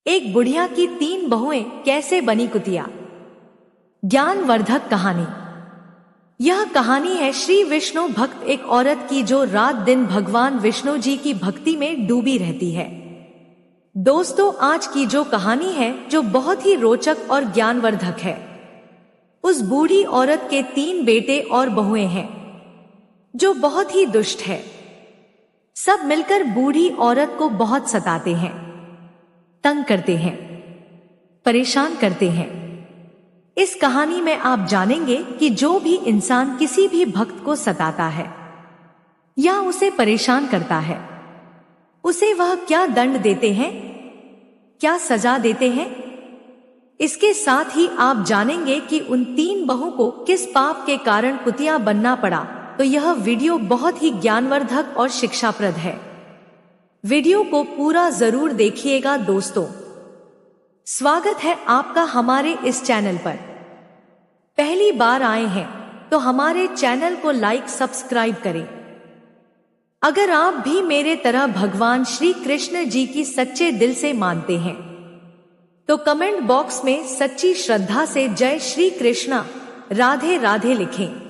एक बुढ़िया की 3 बहुएं कैसे बनी कुतिया। ज्ञानवर्धक कहानी। यह कहानी है श्री विष्णु भक्त एक औरत की जो रात दिन भगवान विष्णु जी की भक्ति में डूबी रहती है। दोस्तों, आज की जो कहानी है जो बहुत ही रोचक और ज्ञानवर्धक है। उस बूढ़ी औरत के 3 बेटे और बहुएं हैं जो बहुत ही दुष्ट है। सब मिलकर बूढ़ी औरत को बहुत सताते हैं, तंग करते हैं, परेशान करते हैं। इस कहानी में आप जानेंगे कि जो भी इंसान किसी भी भक्त को सताता है या उसे परेशान करता है, उसे वह क्या दंड देते हैं, क्या सजा देते हैं। इसके साथ ही आप जानेंगे कि उन 3 बहू को किस पाप के कारण कुतिया बनना पड़ा। तो यह वीडियो बहुत ही ज्ञानवर्धक और शिक्षाप्रद है। वीडियो को पूरा जरूर देखिएगा। दोस्तों, स्वागत है आपका हमारे इस चैनल पर। पहली बार आए हैं तो हमारे चैनल को लाइक सब्सक्राइब करें। अगर आप भी मेरे तरह भगवान श्री कृष्ण जी की सच्चे दिल से मानते हैं तो कमेंट बॉक्स में सच्ची श्रद्धा से जय श्री कृष्णा राधे राधे लिखें।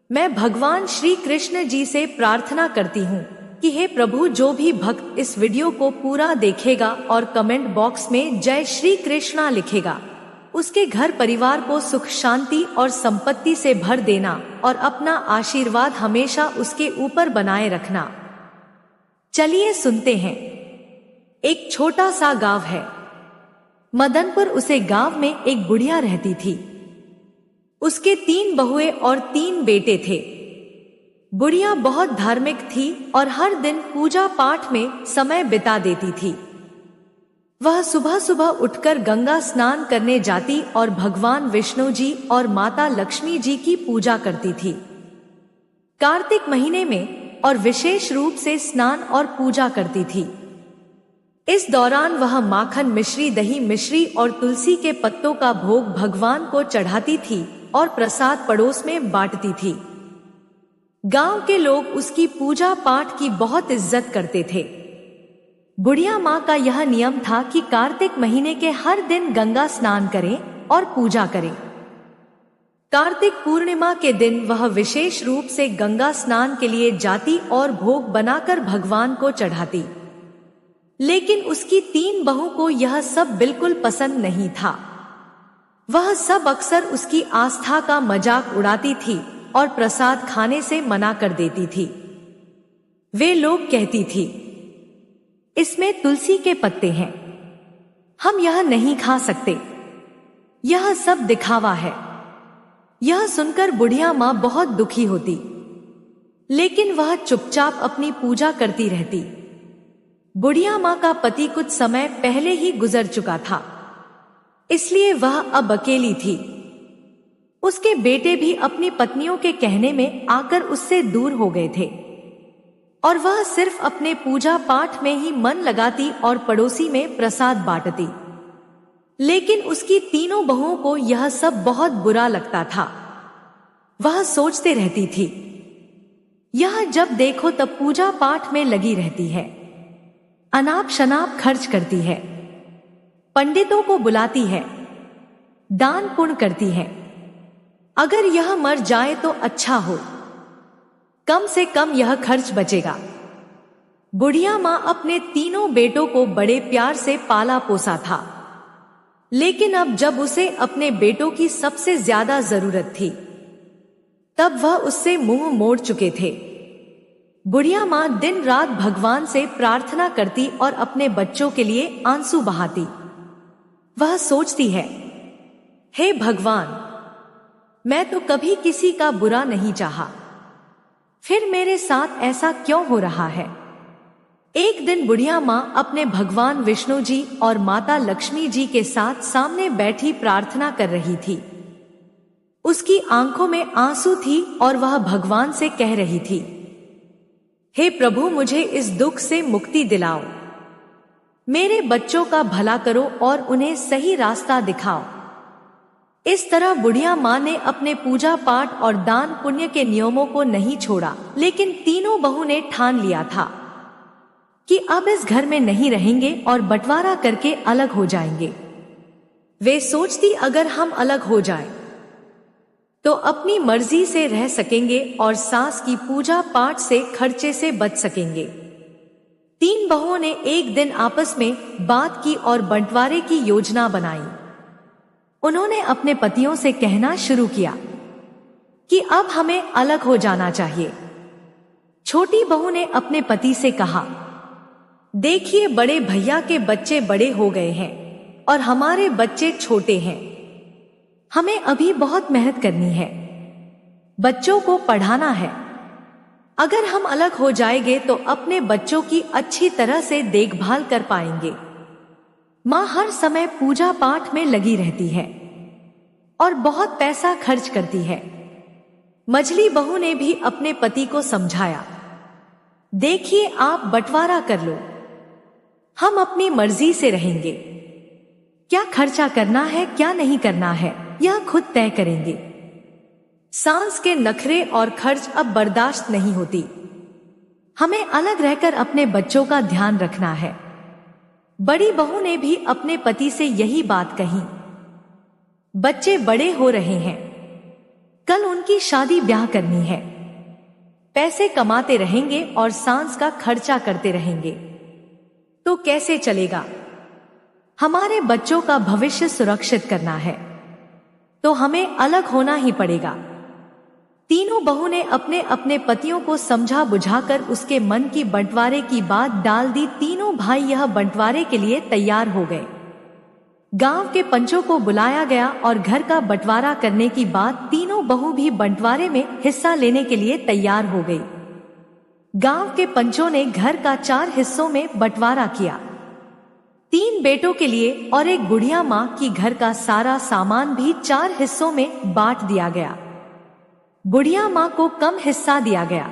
मैं भगवान श्री कृष्ण जी से प्रार्थना करती हूँ कि हे प्रभु, जो भी भक्त इस वीडियो को पूरा देखेगा और कमेंट बॉक्स में जय श्री कृष्णा लिखेगा, उसके घर परिवार को सुख शांति और संपत्ति से भर देना और अपना आशीर्वाद हमेशा उसके ऊपर बनाए रखना। चलिए सुनते हैं। एक छोटा सा गांव है मदनपुर। उसे गांव में एक बुढ़िया रहती थी। उसके 3 बहुएं और 3 बेटे थे। बुढ़िया बहुत धार्मिक थी और हर दिन पूजा पाठ में समय बिता देती थी। वह सुबह सुबह उठकर गंगा स्नान करने जाती और भगवान विष्णु जी और माता लक्ष्मी जी की पूजा करती थी। कार्तिक महीने में और विशेष रूप से स्नान और पूजा करती थी। इस दौरान वह माखन मिश्री, दही मिश्री और तुलसी के पत्तों का भोग भगवान को चढ़ाती थी और प्रसाद पड़ोस में बांटती थी। गांव के लोग उसकी पूजा पाठ की बहुत इज्जत करते थे। बुढ़िया माँ का यह नियम था कि कार्तिक महीने के हर दिन गंगा स्नान करें और पूजा करें। कार्तिक पूर्णिमा के दिन वह विशेष रूप से गंगा स्नान के लिए जाती और भोग बनाकर भगवान को चढ़ाती। लेकिन उसकी 3 बहू को यह सब बिल्कुल पसंद नहीं था। वह सब अक्सर उसकी आस्था का मजाक उड़ाती थी और प्रसाद खाने से मना कर देती थी। वे लोग कहती थी, इसमें तुलसी के पत्ते हैं, हम यह नहीं खा सकते, यह सब दिखावा है। यह सुनकर बुढ़िया माँ बहुत दुखी होती, लेकिन वह चुपचाप अपनी पूजा करती रहती। बुढ़िया माँ का पति कुछ समय पहले ही गुजर चुका था, इसलिए वह अब अकेली थी। उसके बेटे भी अपनी पत्नियों के कहने में आकर उससे दूर हो गए थे और वह सिर्फ अपने पूजा पाठ में ही मन लगाती और पड़ोसी में प्रसाद बांटती। लेकिन उसकी 3 बहुओं को यह सब बहुत बुरा लगता था। वह सोचते रहती थी, यह जब देखो तब पूजा पाठ में लगी रहती है, अनाप शनाप खर्च करती है, पंडितों को बुलाती है, दान पुण्य करती है। अगर यह मर जाए तो अच्छा हो, कम से कम यह खर्च बचेगा। बुढ़िया माँ अपने 3 बेटों को बड़े प्यार से पाला पोसा था, लेकिन अब जब उसे अपने बेटों की सबसे ज्यादा जरूरत थी तब वह उससे मुंह मोड़ चुके थे। बुढ़िया माँ दिन रात भगवान से प्रार्थना करती और अपने बच्चों के लिए आंसू बहाती। वह सोचती है, हे भगवान, मैं तो कभी किसी का बुरा नहीं चाहा, फिर मेरे साथ ऐसा क्यों हो रहा है। एक दिन बुढ़िया माँ अपने भगवान विष्णु जी और माता लक्ष्मी जी के साथ सामने बैठी प्रार्थना कर रही थी। उसकी आंखों में आंसू थी और वह भगवान से कह रही थी, हे प्रभु, मुझे इस दुख से मुक्ति दिलाओ, मेरे बच्चों का भला करो और उन्हें सही रास्ता दिखाओ। इस तरह बुढ़िया माँ ने अपने पूजा पाठ और दान पुण्य के नियमों को नहीं छोड़ा, लेकिन 3 बहू ने ठान लिया था कि अब इस घर में नहीं रहेंगे और बंटवारा करके अलग हो जाएंगे। वे सोचती अगर हम अलग हो जाएं, तो अपनी मर्जी से रह सकेंगे और सास की पूजा पाठ से खर्चे से बच सकेंगे। तीन बहुओं ने एक दिन आपस में बात की और बंटवारे की योजना बनाई। उन्होंने अपने पतियों से कहना शुरू किया कि अब हमें अलग हो जाना चाहिए। छोटी बहू ने अपने पति से कहा, देखिए बड़े भैया के बच्चे बड़े हो गए हैं और हमारे बच्चे छोटे हैं। हमें अभी बहुत मेहनत करनी है, बच्चों को पढ़ाना है। अगर हम अलग हो जाएंगे तो अपने बच्चों की अच्छी तरह से देखभाल कर पाएंगे। माँ हर समय पूजा पाठ में लगी रहती है और बहुत पैसा खर्च करती है। मझली बहू ने भी अपने पति को समझाया, देखिए आप बंटवारा कर लो, हम अपनी मर्जी से रहेंगे। क्या खर्चा करना है क्या नहीं करना है यह खुद तय करेंगे। सास के नखरे और खर्च अब बर्दाश्त नहीं होती। हमें अलग रहकर अपने बच्चों का ध्यान रखना है। बड़ी बहू ने भी अपने पति से यही बात कही। बच्चे बड़े हो रहे हैं, कल उनकी शादी ब्याह करनी है। पैसे कमाते रहेंगे और सास का खर्चा करते रहेंगे तो कैसे चलेगा। हमारे बच्चों का भविष्य सुरक्षित करना है तो हमें अलग होना ही पड़ेगा। तीनों बहू ने अपने अपने पतियों को समझा बुझाकर उसके मन की बंटवारे की बात डाल दी। तीनों भाई यह बंटवारे के लिए तैयार हो गए। गांव के पंचों को बुलाया गया और घर का बंटवारा करने की बात तीनों बहू भी बंटवारे में हिस्सा लेने के लिए तैयार हो गई। गांव के पंचों ने घर का 4 हिस्सों में बंटवारा किया। 3 बेटों के लिए और एक बुढ़िया माँ की घर का सारा सामान भी 4 हिस्सों में बांट दिया गया। बुढ़िया माँ को कम हिस्सा दिया गया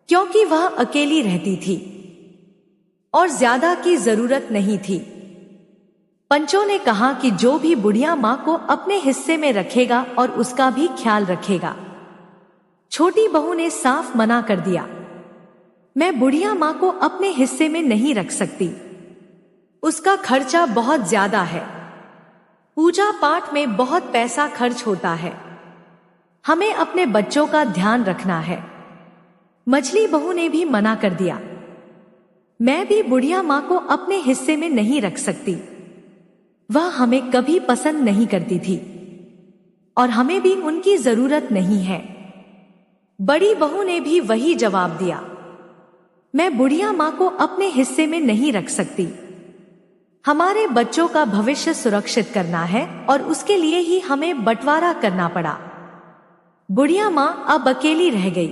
क्योंकि वह अकेली रहती थी और ज्यादा की जरूरत नहीं थी। पंचों ने कहा कि जो भी बुढ़िया माँ को अपने हिस्से में रखेगा और उसका भी ख्याल रखेगा। छोटी बहू ने साफ मना कर दिया, मैं बुढ़िया माँ को अपने हिस्से में नहीं रख सकती, उसका खर्चा बहुत ज्यादा है, पूजा पाठ में बहुत पैसा खर्च होता है, हमें अपने बच्चों का ध्यान रखना है। मझली बहू ने भी मना कर दिया, मैं भी बुढ़िया माँ को अपने हिस्से में नहीं रख सकती, वह हमें कभी पसंद नहीं करती थी और हमें भी उनकी जरूरत नहीं है। बड़ी बहू ने भी वही जवाब दिया, मैं बुढ़िया माँ को अपने हिस्से में नहीं रख सकती, हमारे बच्चों का भविष्य सुरक्षित करना है और उसके लिए ही हमें बंटवारा करना पड़ा। बुढ़िया माँ अब अकेली रह गई।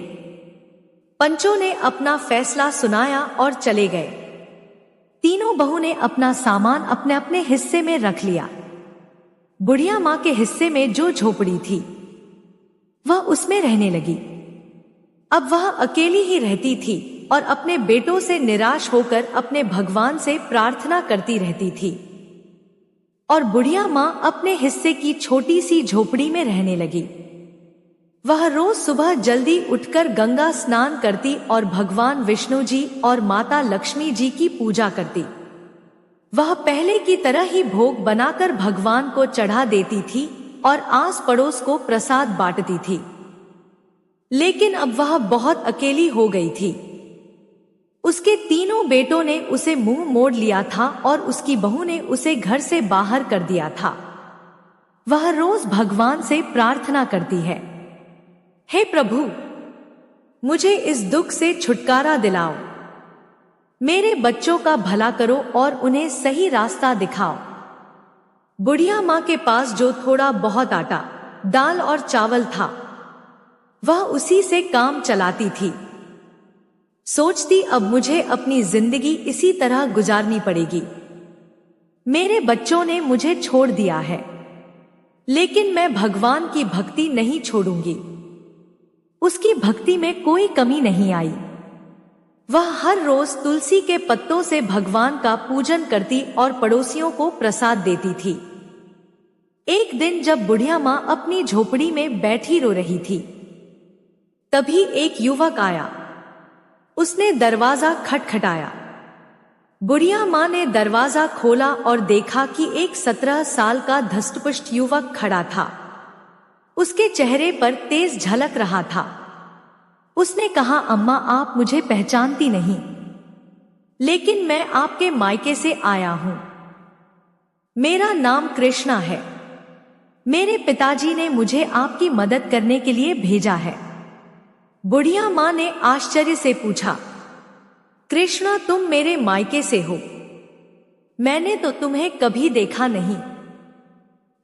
पंचों ने अपना फैसला सुनाया और चले गए। तीनों बहू ने अपना सामान अपने अपने हिस्से में रख लिया। बुढ़िया माँ के हिस्से में जो झोपड़ी थी वह उसमें रहने लगी। अब वह अकेली ही रहती थी और अपने बेटों से निराश होकर अपने भगवान से प्रार्थना करती रहती थी और बुढ़िया माँ अपने हिस्से की छोटी सी झोपड़ी में रहने लगी। वह रोज सुबह जल्दी उठकर गंगा स्नान करती और भगवान विष्णु जी और माता लक्ष्मी जी की पूजा करती। वह पहले की तरह ही भोग बनाकर भगवान को चढ़ा देती थी और आस पड़ोस को प्रसाद बांटती थी। लेकिन अब वह बहुत अकेली हो गई थी। उसके तीनों बेटों ने उसे मुंह मोड़ लिया था और उसकी बहू ने उसे घर से बाहर कर दिया था। वह रोज भगवान से प्रार्थना करती है, हे प्रभु, मुझे इस दुख से छुटकारा दिलाओ, मेरे बच्चों का भला करो और उन्हें सही रास्ता दिखाओ। बुढ़िया माँ के पास जो थोड़ा बहुत आटा, दाल और चावल था वह उसी से काम चलाती थी। सोचती अब मुझे अपनी जिंदगी इसी तरह गुजारनी पड़ेगी। मेरे बच्चों ने मुझे छोड़ दिया है, लेकिन मैं भगवान की भक्ति नहीं छोड़ूंगी। उसकी भक्ति में कोई कमी नहीं आई। वह हर रोज तुलसी के पत्तों से भगवान का पूजन करती और पड़ोसियों को प्रसाद देती थी। एक दिन जब बुढ़िया माँ अपनी झोपड़ी में बैठी रो रही थी, तभी एक युवक आया। उसने दरवाजा खटखटाया। बुढ़िया माँ ने दरवाजा खोला और देखा कि एक 17 साल का धष्टपुष्ट युवक खड़ा था। उसके चेहरे पर तेज झलक रहा था। उसने कहा, अम्मा, आप मुझे पहचानती नहीं, लेकिन मैं आपके मायके से आया हूं। मेरा नाम कृष्णा है। मेरे पिताजी ने मुझे आपकी मदद करने के लिए भेजा है। बुढ़िया माँ ने आश्चर्य से पूछा, कृष्णा, तुम मेरे मायके से हो? मैंने तो तुम्हें कभी देखा नहीं।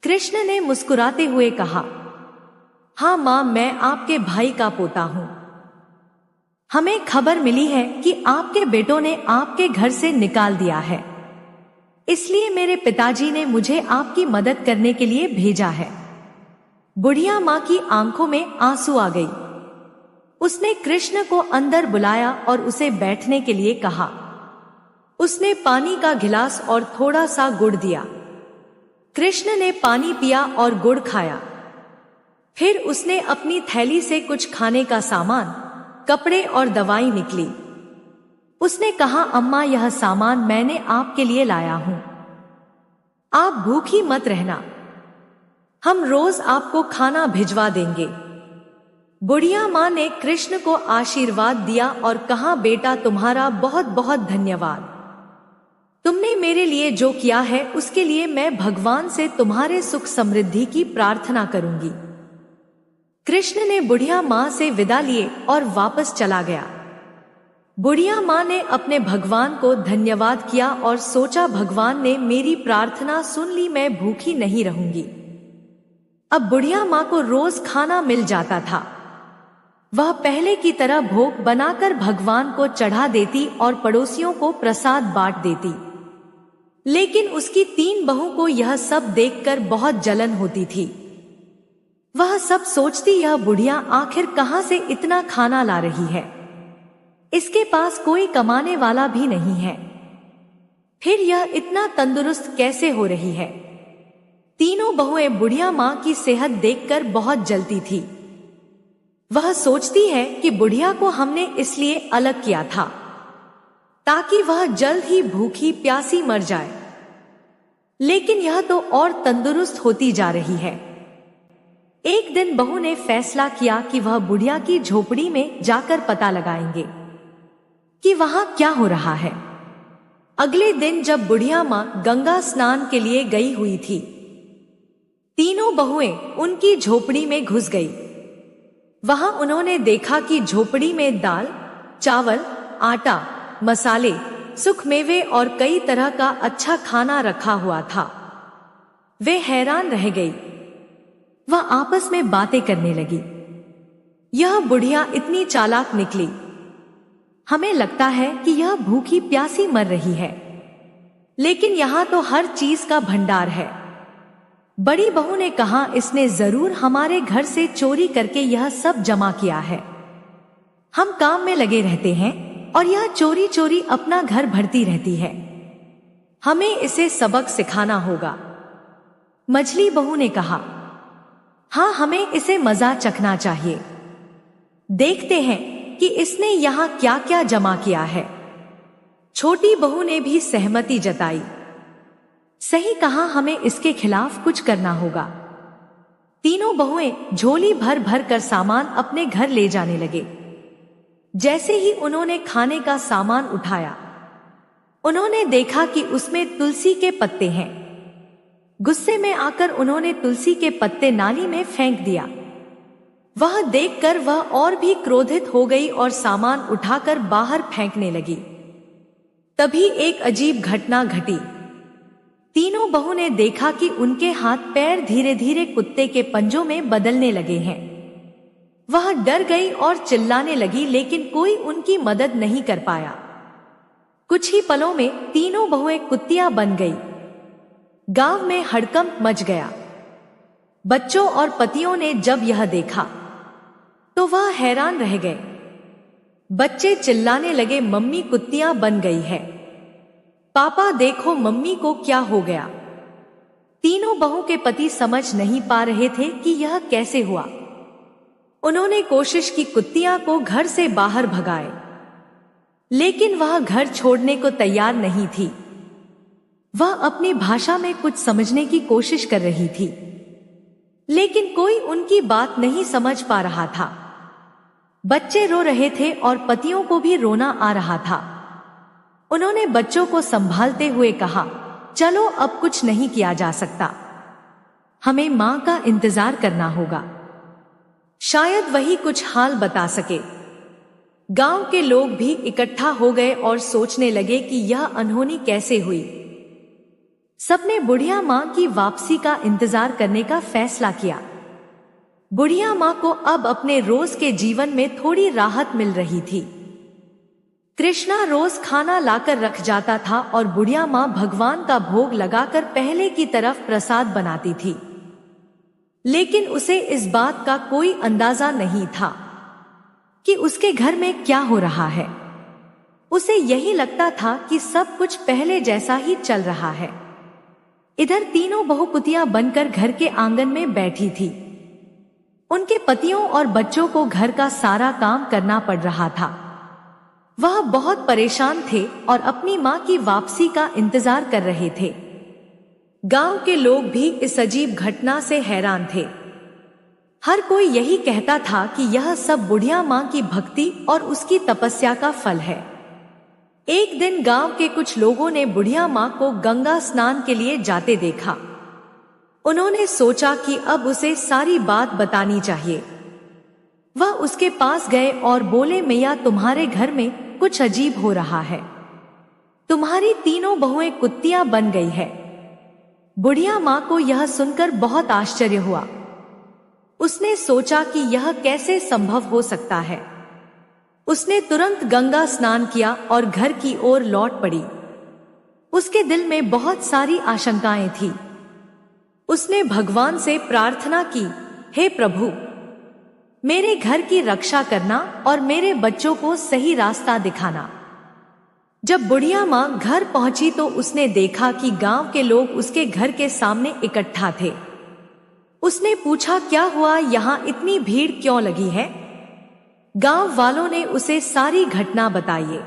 कृष्ण ने मुस्कुराते हुए कहा, हाँ माँ, मैं आपके भाई का पोता हूं। हमें खबर मिली है कि आपके बेटों ने आपके घर से निकाल दिया है, इसलिए मेरे पिताजी ने मुझे आपकी मदद करने के लिए भेजा है। बुढ़िया माँ की आंखों में आंसू आ गई। उसने कृष्ण को अंदर बुलाया और उसे बैठने के लिए कहा। उसने पानी का गिलास और थोड़ा सा गुड़ दिया। कृष्ण ने पानी पिया और गुड़ खाया। फिर उसने अपनी थैली से कुछ खाने का सामान, कपड़े और दवाई निकली। उसने कहा, अम्मा, यह सामान मैंने आपके लिए लाया हूं। आप भूखी मत रहना, हम रोज आपको खाना भिजवा देंगे। बुढ़िया माँ ने कृष्ण को आशीर्वाद दिया और कहा, बेटा, तुम्हारा बहुत बहुत धन्यवाद। तुमने मेरे लिए जो किया है उसके लिए मैं भगवान से तुम्हारे सुख समृद्धि की प्रार्थना करूंगी। कृष्ण ने बुढ़िया माँ से विदा लिए और वापस चला गया। बुढ़िया माँ ने अपने भगवान को धन्यवाद किया और सोचा, भगवान ने मेरी प्रार्थना सुन ली, मैं भूखी नहीं रहूंगी। अब बुढ़िया माँ को रोज खाना मिल जाता था। वह पहले की तरह भोग बनाकर भगवान को चढ़ा देती और पड़ोसियों को प्रसाद बांट देती। लेकिन उसकी 3 बहू को यह सब देखकर बहुत जलन होती थी। वह सब सोचती, यह बुढ़िया आखिर कहां से इतना खाना ला रही है? इसके पास कोई कमाने वाला भी नहीं है, फिर यह इतना तंदुरुस्त कैसे हो रही है? तीनों बहुएं बुढ़िया माँ की सेहत देखकर बहुत जलती थी। वह सोचती है कि बुढ़िया को हमने इसलिए अलग किया था ताकि वह जल्द ही भूखी प्यासी मर जाए, लेकिन यह तो और तंदुरुस्त होती जा रही है। एक दिन बहू ने फैसला किया कि वह बुढ़िया की झोपड़ी में जाकर पता लगाएंगे कि वहां क्या हो रहा है। अगले दिन जब बुढ़िया माँ गंगा स्नान के लिए गई हुई थी, तीनों बहुएं उनकी झोपड़ी में घुस गई। वहां उन्होंने देखा कि झोपड़ी में दाल, चावल, आटा, मसाले, सुखमेवे और कई तरह का अच्छा खाना रखा हुआ था। वे हैरान रह गई। वह आपस में बातें करने लगी। यह बुढ़िया इतनी चालाक निकली। हमें लगता है कि यह भूखी प्यासी मर रही है, लेकिन यहाँ तो हर चीज का भंडार है। बड़ी बहू ने कहा, इसने जरूर हमारे घर से चोरी करके यह सब जमा किया है। हम काम में लगे रहते हैं और यह चोरी चोरी अपना घर भरती रहती है। हमें इसे सबक सिखाना होगा। मछली बहू ने कहा, हाँ, हमें इसे मजा चखना चाहिए। देखते हैं कि इसने यहाँ क्या क्या जमा किया है। छोटी बहू ने भी सहमति जताई। सही कहा, हमें इसके खिलाफ कुछ करना होगा। तीनों बहुएं झोली भर भर कर सामान अपने घर ले जाने लगे। जैसे ही उन्होंने खाने का सामान उठाया, उन्होंने देखा कि उसमें तुलसी के पत्ते हैं। गुस्से में आकर उन्होंने तुलसी के पत्ते नाली में फेंक दिया। वह देखकर वह और भी क्रोधित हो गई और सामान उठाकर बाहर फेंकने लगी। तभी एक अजीब घटना घटी। तीनों बहू ने देखा कि उनके हाथ पैर धीरे धीरे कुत्ते के पंजों में बदलने लगे हैं। वह डर गई और चिल्लाने लगी, लेकिन कोई उनकी मदद नहीं कर पाया। कुछ ही पलों में तीनों बहुएं कुत्तियां बन गई। गांव में हड़कंप मच गया। बच्चों और पतियों ने जब यह देखा तो वह हैरान रह गए। बच्चे चिल्लाने लगे, मम्मी कुत्तियां बन गई है। पापा देखो मम्मी को क्या हो गया। तीनों बहू के पति समझ नहीं पा रहे थे कि यह कैसे हुआ। उन्होंने कोशिश की कुत्तियां को घर से बाहर भगाए, लेकिन वह घर छोड़ने को तैयार नहीं थी। वह अपनी भाषा में कुछ समझने की कोशिश कर रही थी, लेकिन कोई उनकी बात नहीं समझ पा रहा था। बच्चे रो रहे थे और पतियों को भी रोना आ रहा था। उन्होंने बच्चों को संभालते हुए कहा, चलो अब कुछ नहीं किया जा सकता, हमें मां का इंतजार करना होगा, शायद वही कुछ हाल बता सके। गांव के लोग भी इकट्ठा हो गए और सोचने लगे कि यह अनहोनी कैसे हुई। सबने बुढ़िया मां की वापसी का इंतजार करने का फैसला किया। बुढ़िया मां को अब अपने रोज के जीवन में थोड़ी राहत मिल रही थी। कृष्णा रोज खाना लाकर रख जाता था और बुढ़िया मां भगवान का भोग लगाकर पहले की तरफ प्रसाद बनाती थी, लेकिन उसे इस बात का कोई अंदाजा नहीं था कि उसके घर में क्या हो रहा है। उसे यही लगता था कि सब कुछ पहले जैसा ही चल रहा है। इधर तीनों बहू कुतियां बनकर घर के आंगन में बैठी थी। उनके पतियों और बच्चों को घर का सारा काम करना पड़ रहा था। वह बहुत परेशान थे और अपनी मां की वापसी का इंतजार कर रहे थे। गांव के लोग भी इस अजीब घटना से हैरान थे। हर कोई यही कहता था कि यह सब बुढ़िया मां की भक्ति और उसकी तपस्या का फल है। एक दिन गांव के कुछ लोगों ने बुढ़िया मां को गंगा स्नान के लिए जाते देखा। उन्होंने सोचा कि अब उसे सारी बात बतानी चाहिए। वह उसके पास गए और बोले, मैया तुम्हारे घर में कुछ अजीब हो रहा है, तुम्हारी तीनों बहुएं कुत्तियां बन गई है। बुढ़िया मां को यह सुनकर बहुत आश्चर्य हुआ। उसने सोचा कि यह कैसे संभव हो सकता है। उसने तुरंत गंगा स्नान किया और घर की ओर लौट पड़ी। उसके दिल में बहुत सारी आशंकाएं थी। उसने भगवान से प्रार्थना की, हे प्रभु, मेरे घर की रक्षा करना और मेरे बच्चों को सही रास्ता दिखाना। जब बुढ़िया मां घर पहुंची तो उसने देखा कि गांव के लोग उसके घर के सामने इकट्ठा थे। उसने पूछा, क्या हुआ, यहाँ इतनी भीड़ क्यों लगी है? गांव वालों ने उसे सारी घटना बताई।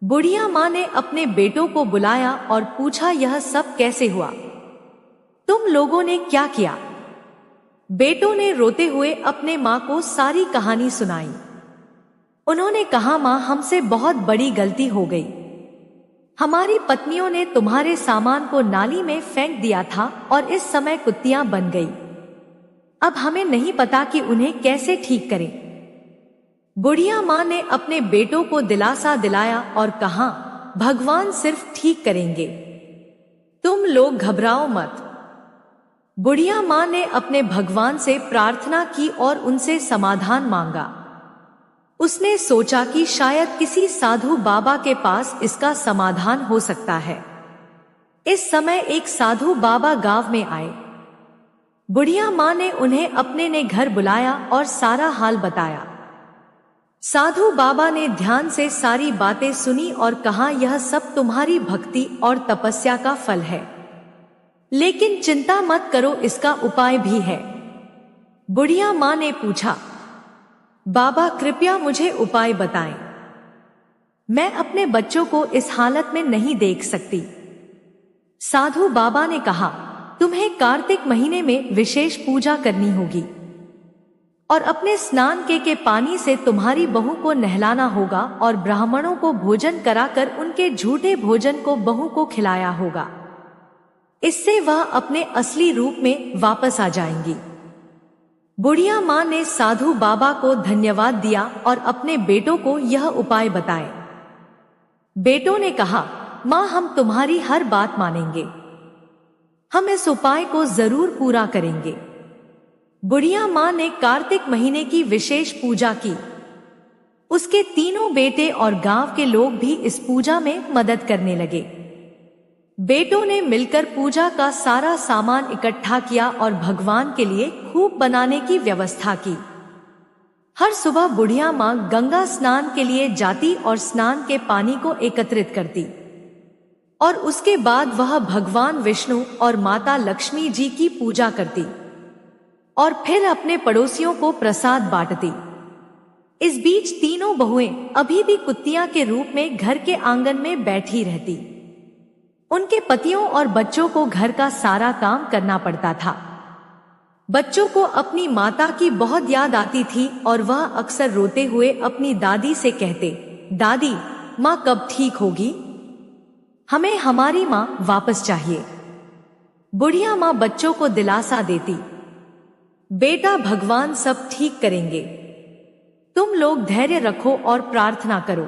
बुढ़िया मां ने अपने बेटों को बुलाया और पूछा, यह सब कैसे हुआ? तुम लोगों ने क्या किया? बेटों ने रोते हुए अपने मां को सारी कहानी सुनाई। उन्होंने कहा, मां, हमसे बहुत बड़ी गलती हो गई। हमारी पत्नियों ने तुम्हारे सामान को नाली में फेंक दिया था और इस समय कुत्तियां बन गई। अब हमें नहीं पता कि उन्हें कैसे ठीक करें। बुढ़िया मां ने अपने बेटों को दिलासा दिलाया और कहा, भगवान सिर्फ ठीक करेंगे, तुम लोग घबराओ मत। बुढ़िया मां ने अपने भगवान से प्रार्थना की और उनसे समाधान मांगा। उसने सोचा कि शायद किसी साधु बाबा के पास इसका समाधान हो सकता है। इस समय एक साधु बाबा गांव में आए। बुढ़िया मां ने उन्हें अपने ने घर बुलाया और सारा हाल बताया। साधु बाबा ने ध्यान से सारी बातें सुनी और कहा, यह सब तुम्हारी भक्ति और तपस्या का फल है, लेकिन चिंता मत करो, इसका उपाय भी है। बुढ़िया मां ने पूछा, बाबा कृपया मुझे उपाय बताएं, मैं अपने बच्चों को इस हालत में नहीं देख सकती। साधु बाबा ने कहा, तुम्हें कार्तिक महीने में विशेष पूजा करनी होगी और अपने स्नान के पानी से तुम्हारी बहू को नहलाना होगा और ब्राह्मणों को भोजन कराकर उनके झूठे भोजन को बहू को खिलाया होगा। इससे वह अपने असली रूप में वापस आ जाएंगी। बुढ़िया मां ने साधु बाबा को धन्यवाद दिया और अपने बेटों को यह उपाय बताए। बेटों ने कहा, मां, हम तुम्हारी हर बात मानेंगे, हम इस उपाय को जरूर पूरा करेंगे। बुढ़िया मां ने कार्तिक महीने की विशेष पूजा की। उसके तीनों बेटे और गांव के लोग भी इस पूजा में मदद करने लगे। बेटों ने मिलकर पूजा का सारा सामान इकट्ठा किया और भगवान के लिए खूब बनाने की व्यवस्था की। हर सुबह बुढ़िया मां गंगा स्नान के लिए जाती और स्नान के पानी को एकत्रित करती और उसके बाद वह भगवान विष्णु और माता लक्ष्मी जी की पूजा करती और फिर अपने पड़ोसियों को प्रसाद बांटती। इस बीच तीनों बहुएं अभी भी कुत्तियां के रूप में घर के आंगन में बैठी रहती। उनके पतियों और बच्चों को घर का सारा काम करना पड़ता था। बच्चों को अपनी माता की बहुत याद आती थी और वह अक्सर रोते हुए अपनी दादी से कहते, दादी, माँ कब ठीक होगी? हमें हमारी माँ वापस चाहिए। बुढ़िया माँ बच्चों को दिलासा देती, बेटा भगवान सब ठीक करेंगे, तुम लोग धैर्य रखो और प्रार्थना करो।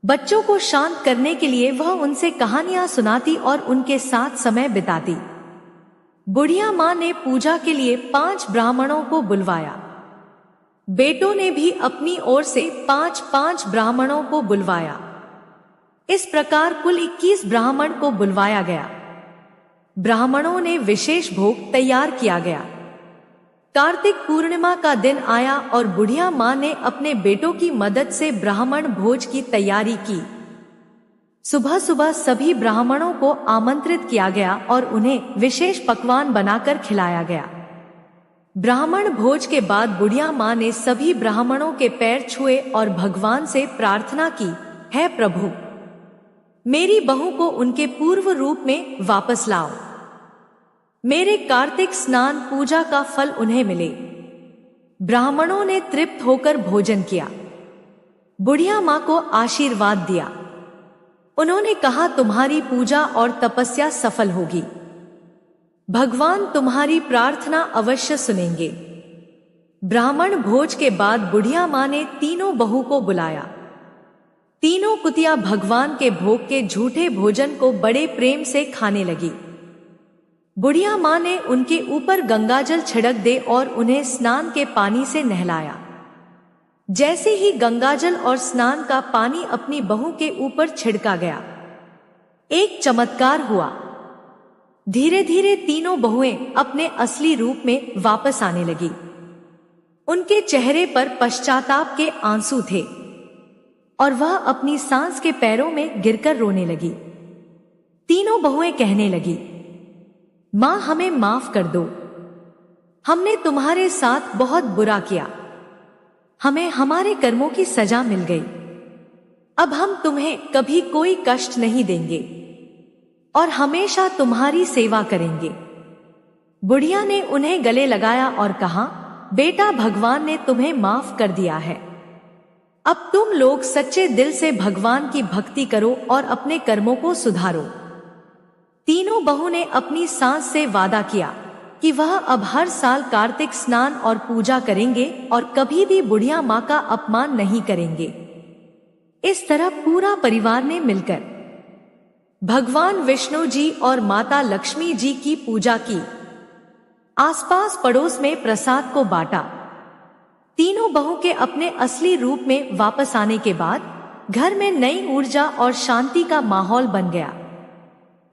बच्चों को शांत करने के लिए वह उनसे कहानियां सुनाती और उनके साथ समय बिताती। बुढ़िया माँ ने पूजा के लिए 5 ब्राह्मणों को बुलवाया। बेटों ने भी अपनी ओर से 5-5 ब्राह्मणों को बुलवाया। इस प्रकार कुल 21 ब्राह्मण को बुलवाया गया। ब्राह्मणों ने विशेष भोग तैयार किया गया। कार्तिक पूर्णिमा का दिन आया और बुढ़िया माँ ने अपने बेटों की मदद से ब्राह्मण भोज की तैयारी की। सुबह सुबह सभी ब्राह्मणों को आमंत्रित किया गया और उन्हें विशेष पकवान बनाकर खिलाया गया। ब्राह्मण भोज के बाद बुढ़िया माँ ने सभी ब्राह्मणों के पैर छुए और भगवान से प्रार्थना की, हे प्रभु, मेरी बहू को उनके पूर्व रूप में वापस लाओ। मेरे कार्तिक स्नान पूजा का फल उन्हें मिले। ब्राह्मणों ने तृप्त होकर भोजन किया। बुढ़िया माँ को आशीर्वाद दिया। उन्होंने कहा, तुम्हारी पूजा और तपस्या सफल होगी। भगवान तुम्हारी प्रार्थना अवश्य सुनेंगे। ब्राह्मण भोज के बाद बुढ़िया माँ ने तीनों बहू को बुलाया। तीनों कुतिया भगवान के भोग के झूठे भोजन को बड़े प्रेम से खाने लगी। बुढ़िया माँ ने उनके ऊपर गंगाजल छिड़क दे और उन्हें स्नान के पानी से नहलाया। जैसे ही गंगाजल और स्नान का पानी अपनी बहू के ऊपर छिड़का गया, एक चमत्कार हुआ। धीरे धीरे तीनों बहुएं अपने असली रूप में वापस आने लगी। उनके चेहरे पर पश्चाताप के आंसू थे और वह अपनी सांस के पैरों में गिरकर रोने लगी। तीनों बहुएं कहने लगी, माँ हमें माफ कर दो, हमने तुम्हारे साथ बहुत बुरा किया, हमें हमारे कर्मों की सजा मिल गई। अब हम तुम्हें कभी कोई कष्ट नहीं देंगे और हमेशा तुम्हारी सेवा करेंगे। बुढ़िया ने उन्हें गले लगाया और कहा, बेटा भगवान ने तुम्हें माफ कर दिया है। अब तुम लोग सच्चे दिल से भगवान की भक्ति करो और अपने कर्मों को सुधारो। तीनों बहू ने अपनी सास से वादा किया कि वह अब हर साल कार्तिक स्नान और पूजा करेंगे और कभी भी बुढ़िया माँ का अपमान नहीं करेंगे। इस तरह पूरा परिवार ने मिलकर भगवान विष्णु जी और माता लक्ष्मी जी की पूजा की। आसपास पड़ोस में प्रसाद को बांटा। तीनों बहू के अपने असली रूप में वापस आने के बाद घर में नई ऊर्जा और शांति का माहौल बन गया।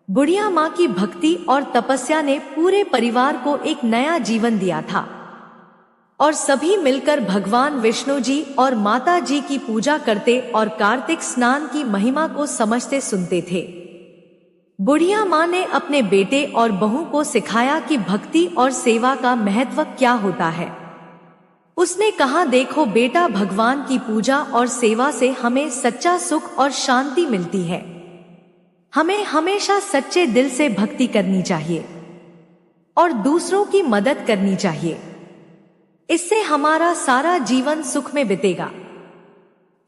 बुढ़िया माँ की भक्ति और तपस्या ने पूरे परिवार को एक नया जीवन दिया था और सभी मिलकर भगवान विष्णु जी और माता जी की पूजा करते और कार्तिक स्नान की महिमा को समझते सुनते थे। बुढ़िया माँ ने अपने बेटे और बहू को सिखाया कि भक्ति और सेवा का महत्व क्या होता है। उसने कहा, देखो बेटा, भगवान की पूजा और सेवा से हमें सच्चा सुख और शांति मिलती है। हमें हमेशा सच्चे दिल से भक्ति करनी चाहिए और दूसरों की मदद करनी चाहिए। इससे हमारा सारा जीवन सुख में बीतेगा।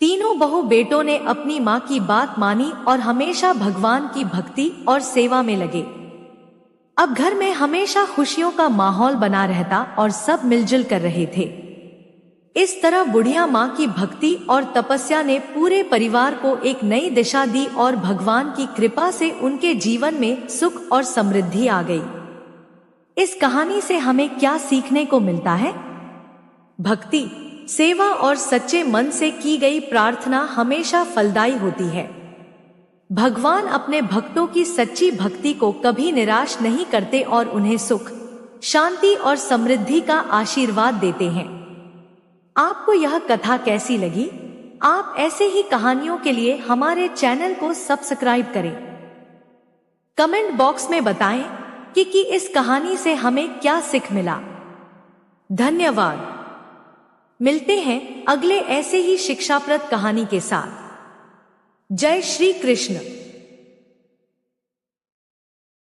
तीनों बहू बेटों ने अपनी माँ की बात मानी और हमेशा भगवान की भक्ति और सेवा में लगे। अब घर में हमेशा खुशियों का माहौल बना रहता और सब मिलजुल कर रहे थे। इस तरह बुढ़िया माँ की भक्ति और तपस्या ने पूरे परिवार को एक नई दिशा दी और भगवान की कृपा से उनके जीवन में सुख और समृद्धि आ गई। इस कहानी से हमें क्या सीखने को मिलता है? भक्ति, सेवा और सच्चे मन से की गई प्रार्थना हमेशा फलदायी होती है। भगवान अपने भक्तों की सच्ची भक्ति को कभी निराश नहीं करते और उन्हें सुख, शांति और समृद्धि का आशीर्वाद देते हैं। आपको यह कथा कैसी लगी? आप ऐसे ही कहानियों के लिए हमारे चैनल को सब्सक्राइब करें। कमेंट बॉक्स में बताएं कि इस कहानी से हमें क्या सीख मिला। धन्यवाद। मिलते हैं अगले ऐसे ही शिक्षाप्रद कहानी के साथ। जय श्री कृष्ण।